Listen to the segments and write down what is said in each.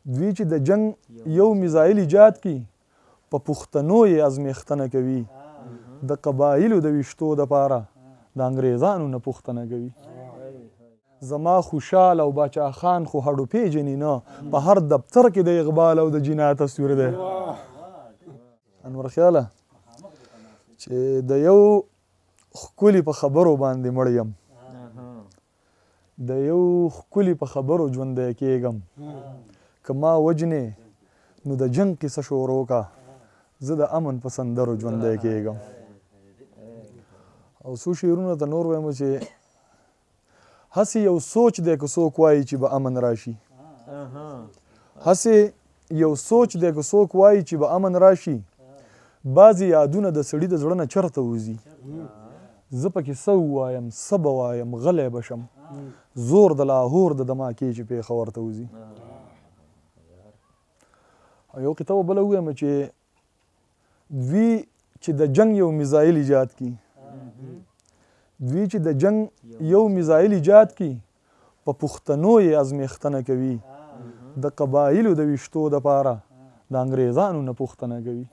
دوی چې د جنگ یو میزایل ایجاد کړي په پښتنو یې ازمیښتنه کوي د قبایلو د ویشتو دپاره د انګریزانو نه پوښتنه کوي زما خوشحال او باچا خان خو هډو پیژني نه په هر دفتر کې د اقبال او د جنا تصویر دی انور خیاله چې د یو ښکلي په خبرو باندې مړ یم د یو ښکلي په خبرو ژوندی کېږم که ما وجنې نو د جنګ قصه شروع کا زه د امن په سندرو ژوندی کېږم او څو شعرونه ته نور وایم چې هسې یو سوچ دی که څوک وایي چې به امن راشي هسې یو سوچ دی که څوک وایي چې به امن راشي بعضې یادونه د سړي د زړه نه چرته وځي زه پکې څه ووایم څه به وایم غلی به شم زور د لاهور د دماکې چې پېښور ته وځي یو قطعه بله ووایم چې دوی چې د جنگ یو میزایل ایجاد کړي دوی چې د جنگ یو میزایل ایجاد کړي په پښتنو یې ازمیښتنه کوي د قبایلو د ویشتو دپاره د انګریزانو نه پوښتنه کوي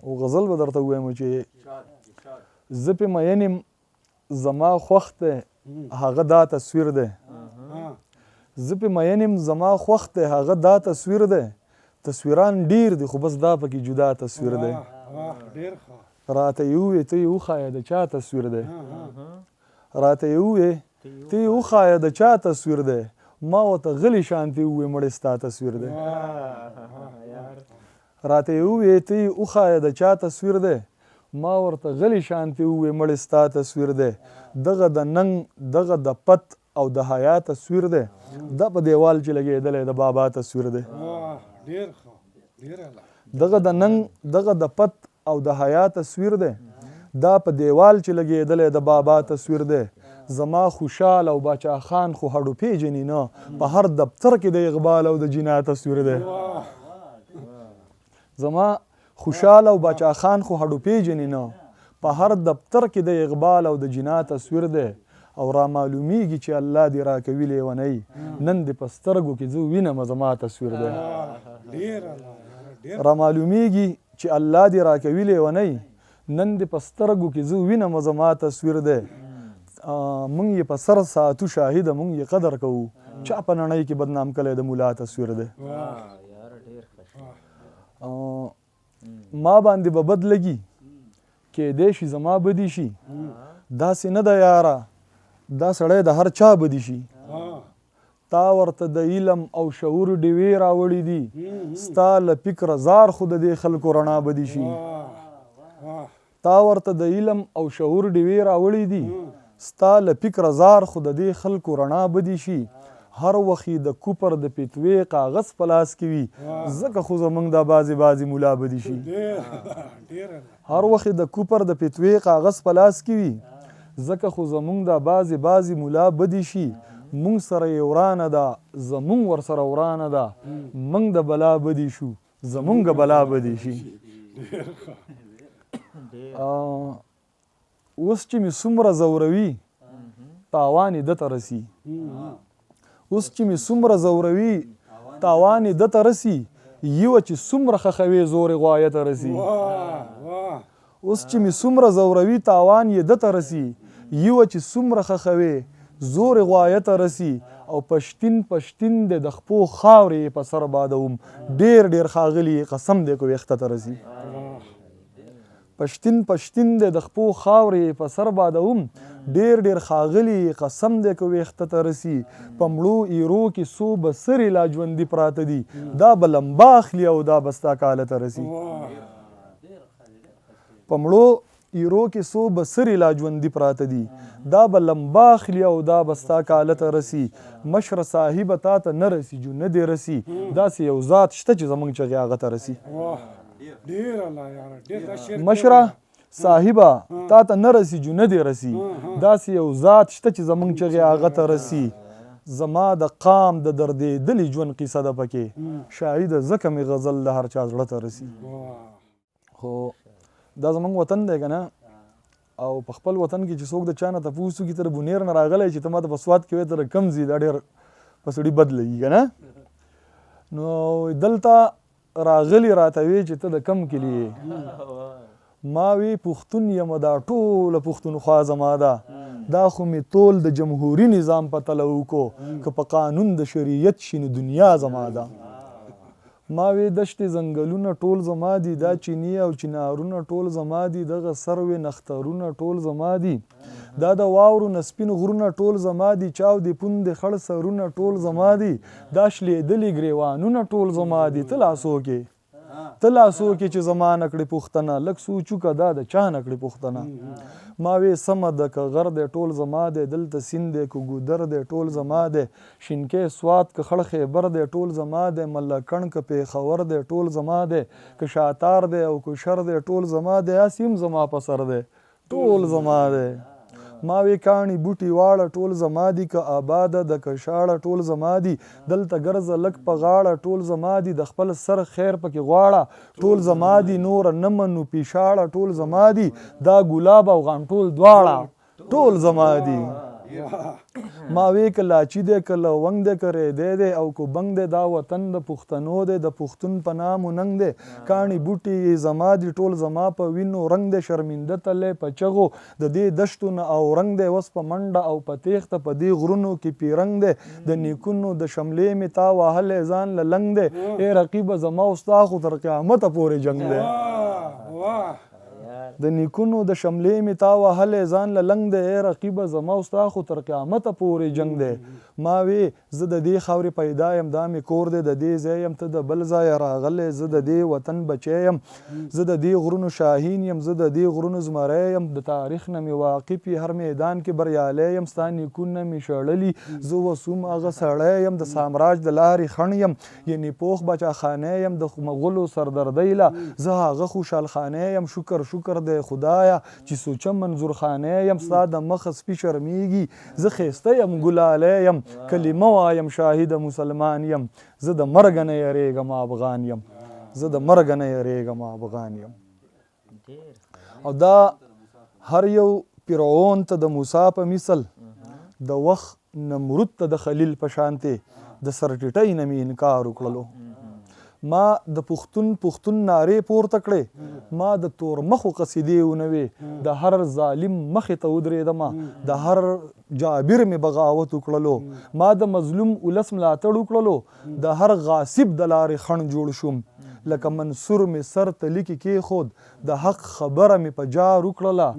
او غزل به درته ووایم چې زه پې مین یم زما خوښ دی هغه دا تصویر دی زه پې مین یم زما خوښ دی هغه دا تصویر دی تصویران ډیر دي خو بس دا پکې جدا تصویر دی راته یې ووې ته یې وښایه د چا تصویر دی راته یې ووې ته یې وښایه د چا تصویر دی ما ورته غلي شانتې ووې مړې ستا تصویر دی راته یې ووې ته یې وښایه د چا تصویر دی ما ورته غلي شانتې ووې مړې ستا تصویر دی دغه د ننګ دغه د پت او د حیا تصویر دی دا په دیوال چې لګېدلی د بابا تصویر دی دغه د ننګ دغه د پت او د حیا تصویر دی دا په دیوال چې لګېدلی د بابا تصویر دی زما خوشحال او باچا خان خو هډو پیژني نه په هر دفتر کې د اقبال او د جنا تصویر دی زما خوشحال او باچا خان خو هډو پیژني نه په هر دفتر کې د اقبال او د جنا تصویر دی او را معلومیږي چې الله دې راکوي لیونی نن دې په سترګو کې زه وینم زما تصویر دی را معلومیږي چې الله دې راکوي لیونی نن دې په سترګو کې زه وینم زما تصویر دی موږ یې په سر ساتو شاهده موږ یې قدر کوو چا په نړۍ کې بدنام کلی د ملا تصویر دی ما باندې به بد لګي کیدی شي زما بدي شي داسې نه ده یاره دا سړی د هر چا بدي شي تا ورته د علم او شعور ډیوې راوړي دي ستا له فکره زار خو د دې خلکو رڼا بدي شي تا ورته د علم او شعور ډیوې راوړي دي ستا له فکره زار خو د دې خلکو رڼا بدي شي هر وخت د کوپر د پیتوې کاغذ په لاس کې وي ځکه خو زموږ دا بعضې مولا بدي شي هر وخت د کوپر د پیتوې کاغذ په لاس کې وي ځکه خو زموږ دا بعضې مولا بدي شي مونږ سره یې ورانه ده زمونږ ورسره ورانه ده موږ د بلا بدي شو زمونږ بلا بدي شي اوس چې مې څومره زوروي تاوان یې ده ته رسي اوس چې مې څومره زوروي تاوان یې ده ته رسي یوه چې څومره خښوي زور یې غوایه ته رسي اوس چې مې څومره زوروي تاوان یې ده ته رسي یوه چې څومره خښوي زور یې غوایه ته رسي او پشتین د خپو خاورې په سر بادوم ډېر ښاغلي قسم دی که ویښته ته رسي پشتین د خپو خاورې په سر بادوم ډېر ښاغلي قسم دی که ویښته ته رسي په مړو ایرو کې څو بسرې لا ژوندي پراته دي دا به لمبا اخلي او دا به ستا کاله ته رسي په مړو ایرو کې څو بسرې لا ژوندي پراته دي دا به لمبا اخلي او دا به ستا کاله ته رسي مشره صاحبه تا ته نه رسي جو نه دې رسي داسې یو ذات شته چې زموږ چغې هغه ته رسي مشره صاحبه تا ته نه رسي جو نه دې رسي داسې یو ذات شته چې زموږ چغې هغه ته رسي زما د قام د دردېدلي ژوند قیصه ده پکې شاهده ځکه مې غزل د هر چا زړه ته رسي خو دا زموږ وطن دی که نه او په خپل وطن کې چې څوک د چا نه تپوس وکړي ته د بونیر نه راغلی چې ته ما ته په سوات کې وایې ته کم ځي دا ډېر په سړي بد لګي که نه نو دلته راغلی راته وی چې ته د کم کلي یې ما وی پښتون یم دا ټوله پښتونخوا زما ده دا خو مې ټول د جمهوري نظام په تله وکړو که په قانون د شریعت شي نو دنیا زما ده ما وی دشتې ځنګلونه ټول زما دي دا چینی او چنارونه ټول زما دي دغه سروې نخترونه ټول زما دي دا د واورو نه سپین غرونه ټول زما دي چاودې پوندې خړ سرونه ټول زما دي دا شلېدلي ګریوانونه ټول زما دي ته لاسو کې چې زما نه کړې پوښتنه لږ سوچ وکړه دا د چا نه کړې پوښتنه ما وی سمه ده که غر دی ټول زما دی دلته سیند دی که ګودر دی ټول زما دی شینکۍ سوات که خړ خیبر دی ټول زما دی ملکڼ که پیښور دی ټول زما دی که شاتار دی او که شر دی ټول زما دی هسې هم زما په سر دی ټول زما دی ما وی کاڼي بوټي واړه ټول زما دي که آباده د که شاړه ټول زما دي دلته ګرځه لږ په غاړه ټول زما دي د خپل سر خیر پکې غواړه ټول زما دي نوره نه منو پیشاړه ټول زما دي دا ګلاب او غانټول دواړه ټول زما دي ما وی که لاچي دی که لونګ دی که ریدی دی او که بنګ دی دا وطن د پښتنو دی د پښتون په نام و ننګ دی کاڼي بوټي زما دي ټول زما په وینو رنګ دی شرمنده تلی په چغو د دې دشتو نه او رنګ دی اوس په منډه او په تیښته په دې غرونو کې پیرنګ دی د نیکونو د شملې مې تا وهلی ځان له لنګ دی ای رقیبه زما او ستا خو تر قیامته پورې جنګ دی د نیکونو د شملې مې تا وهلی ځان له لنګ دی ای رقیبه زما او ستا خو تر قیامته پورې جنګ دی ما وی زه د دې خاورې پیدا یم دا مې کور دی د دې ځای یم ته د بل ځایه راغلی زه د دې وطن بچی یم زه د دې غرونو شاهین یم زه د دې غرونو زمری یم د تاریخ نه مې واقف هر میدان کې بریالی یم ستا نیکونه مې شړلي زه اوس هم هغه سړی یم د سامراج د لارې خڼ یم یعنې پوخ بچاخانی یم د مغلو سردردۍ له زه هغه خوشحالخانی یم شکر دی خدایا چې سوچم منظور خانه یم ستا د مخه سپي شرمیږي زه ښایسته یم ګلالی یم کلمه وایم شاهد مسلمان یم زه د مرګ نه یریږم افغان یم زه د مرګ نه یریږم افغان یم او دا هر یو فرعون ته د موسی په مثل د وخت نمرود ته د خلیل په شانتې د سرټیټۍ نه مې انکار وکړلو ما د پښتون نارې پورته کړې ما د تور مخو قصیدې ونوې د هر ظالم مخې ته ودرېدمه د هر جابر مې بغاوت وکړلو ما د مظلوم ولس ملاتړ وکړلو د هر غاصب د لارې خڼ جوړ شوم لکه منصور مې سر ته لیکې کېښود د حق خبره مې په جار وکړله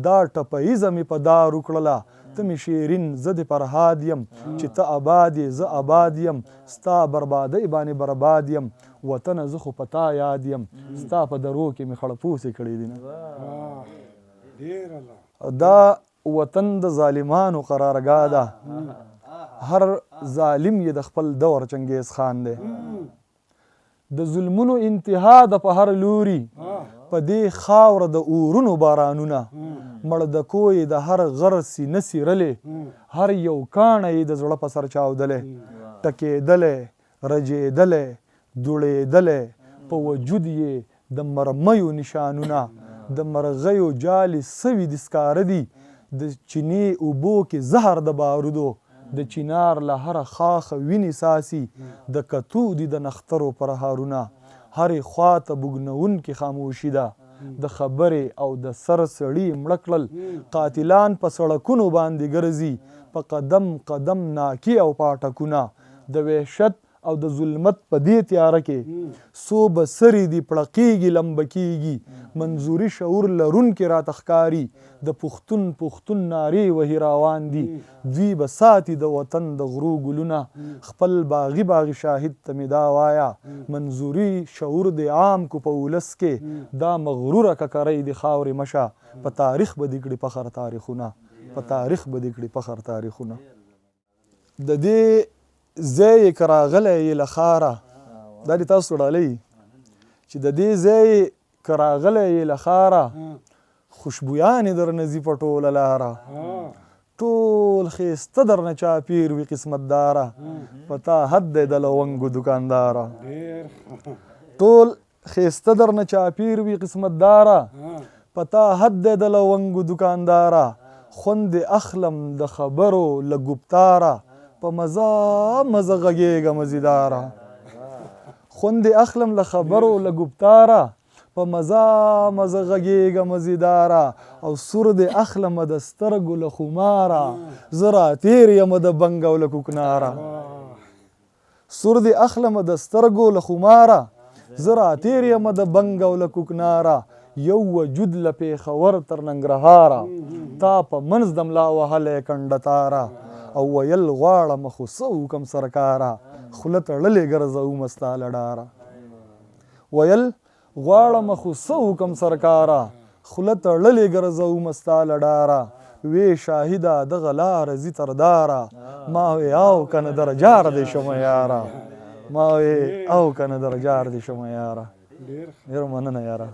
دا ټپیزه مې په دار وکړله ته مې شیرین زه د فرهاد یم چې ته آباد یې زه آباد یم ستا بربادۍ باندې برباد یم وطنه زه خو په تا یاد یم ستا په درو کې مې خړپوسې کړي دي نه دا وطن د ظالمانو قرارګاه ده هر ظالم یې د خپل دور چنګیز خان دی د ظلمونو انتها د په هر لوري په دې خاوره د اورونو بارانونه مړ د کوی د هر غر سینه څیرلې هر یو کاڼی یې د زړه په سر چاودلی ټکېدلی رجېدلی دوړېدلی په وجود یې د مرمیو نشانونه د مرغیو جالې سوي د سکاره دي د چینې اوبو کې زهر د بارودو د چینار له هره خاخه وینې ساسي د کتو دي د نخترو پرهارونه هرې خوا ته بوږنونکې خاموشي ده د خبرې او د سر سړي مړه کړل قاتلان په سړکونو باندې ګرځي په قدم قدم ناکي او پاټکونه د وحشت او د ظلمت په دې تیاره کې څو بسرې دي پړقېږي لمبه کېږي منظوري شعور لرونکي راته ښکاري د پښتون نارې وهي روان دي دوی به ساتي د وطن د غرو ګلونه خپل باغي شاهد ته مې دا وایه منظوري شعور د عام کو په ولس کې دا مغروره ککرۍ د خاورې مشه په تاریخ به دې کړي فخر تاریخونه په تاریخ به دې کړي فخر تاریخونه د دې ځای یې که راغلی یې له ښاره دا دې تاسو ډالۍ چې د دې ځای که راغلی یې له ښاره خوشبویانې درنه ځي په ټوله لاره ټول ښایسته درنه چاپېر وي قسمت داره په تا حد دی د لونګو دوکانداره ټول ښایسته درنه چاپېر وي قسمت داره په تا حد دی د لونګو دوکانداره خوند اخلم د خبرو له ګفتاره په مزه غږېږه مزیداره خوندې اخلم له خبرو له ګفتاره په مزه مزه غږېږه مزیداره او سور دې اخلمه د سترګو له خماره زه راتېر یمه د بنګ او له کوکناره سور دې اخلمه د سترګو له خماره زه راتېر یمه د بنګ او له کوکناره یو وجود له پېښور تر ننګرهاره تا په منځ د ملا وهلی کنډه تاره او ویل غواړمه خو څه وکم سرکاره خوله تړلې ګرځومه ستا له ډاره ویل غواړمه خو څه وکم سرکاره خوله تړلې ګرځومه ستا له ډاره وې شاهده دغه لاره ځي تر داره ما وې او کنه درجار دې شمه یاره ما وې او کنه درجار دې شمه یاره ډېر مننه یاره